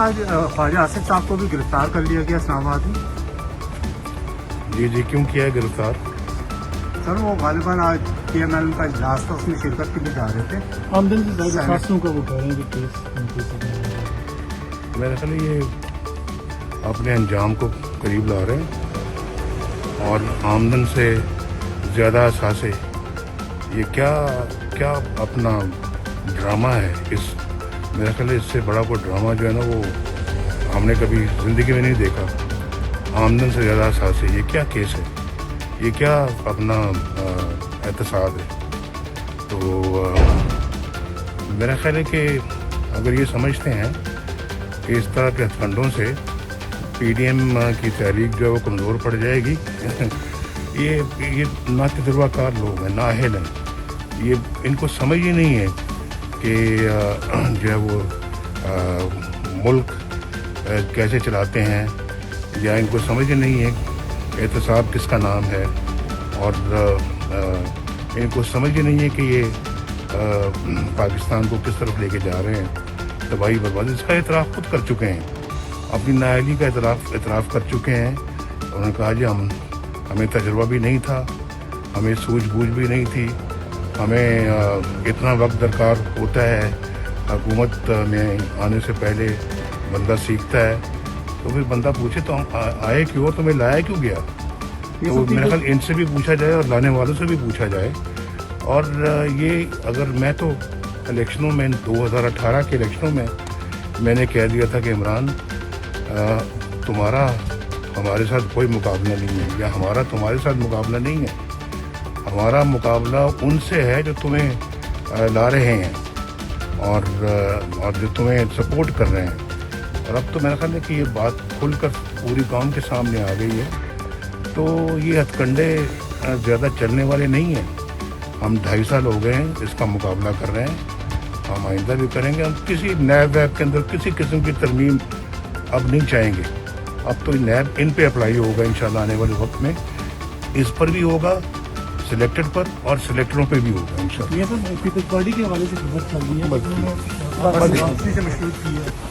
آج خواجہ آصف صاحب کو بھی گرفتار کر لیا گیا اسلام آباد میں. جی کیوں کیا ہے گرفتار؟ سر وہ غالباً آج پی ایم ایل کا اجلاس تھا, اس میں شرکت کے لیے جا رہے تھے. آمدن سے زیادہ خاصوں کا وہ کہہ رہے ہیں کہ کیس میرا خیال ہے یہ اپنے انجام کو قریب لا رہے ہیں, اور آمدن سے زیادہ اثاثے, یہ کیا اپنا ڈرامہ ہے. میرا خیال ہے اس سے بڑا کوئی ڈرامہ جو ہے نا وہ ہم نے کبھی زندگی میں نہیں دیکھا. آمدن سے زیادہ اثاثے, یہ کیا کیس ہے, یہ کیا اپنا احتساب ہے. تو میرا خیال ہے کہ اگر یہ سمجھتے ہیں کہ اس طرح کے ہتھ کنڈوں سے پی ڈی ایم کی تحریک جو ہے وہ کمزور پڑ جائے گی, یہ نا تجربہ کار لوگ ہیں, نااہل ہیں. یہ ان کو سمجھ ہی نہیں ہے کہ جو ہے وہ ملک کیسے چلاتے ہیں, یا ان کو سمجھ ہی نہیں ہے احتساب کس کا نام ہے, اور ان کو سمجھ ہی نہیں ہے کہ یہ پاکستان کو کس طرف لے کے جا رہے ہیں, تباہی بربادی. اس کا اعتراف خود کر چکے ہیں, اپنی نااہلی کا اعتراف کر چکے ہیں. انہوں نے کہا جی ہمیں تجربہ بھی نہیں تھا, ہمیں سوجھ بوجھ بھی نہیں تھی, ہمیں اتنا وقت درکار ہوتا ہے, حکومت میں آنے سے پہلے بندہ سیکھتا ہے. تو پھر بندہ پوچھے تو ہم آئے کیوں, تمہیں لایا کیوں گیا. تو میرا خیال ان سے بھی پوچھا جائے اور لانے والوں سے بھی پوچھا جائے. اور یہ اگر میں تو الیکشنوں میں 2018 کے الیکشنوں میں نے کہہ دیا تھا کہ عمران تمہارا ہمارے ساتھ کوئی مقابلہ نہیں ہے, یا ہمارا تمہارے ساتھ مقابلہ نہیں ہے, ہمارا مقابلہ ان سے ہے جو تمہیں لا رہے ہیں اور جو تمہیں سپورٹ کر رہے ہیں. اور اب تو میرا خیال ہے کہ یہ بات کھل کر پوری قوم کے سامنے آ گئی ہے. تو یہ ہتھ کنڈے زیادہ چلنے والے نہیں ہیں. ہم 2.5 سال ہو گئے ہیں اس کا مقابلہ کر رہے ہیں, ہم آئندہ بھی کریں گے. ہم کسی نیب ویب کے اندر کسی قسم کی ترمیم اب نہیں چاہیں گے. اب تو نیب ان پہ اپلائی ہوگا انشاءاللہ آنے والے وقت میں, اس پر بھی ہوگا, سلیکٹڈ پر اور سلیکٹروں پہ بھی ہوگا انشاءاللہ. یہ سر پیپلز پارٹی کے حوالے سے خبر چل رہی ہے سے مشروط کی ہے.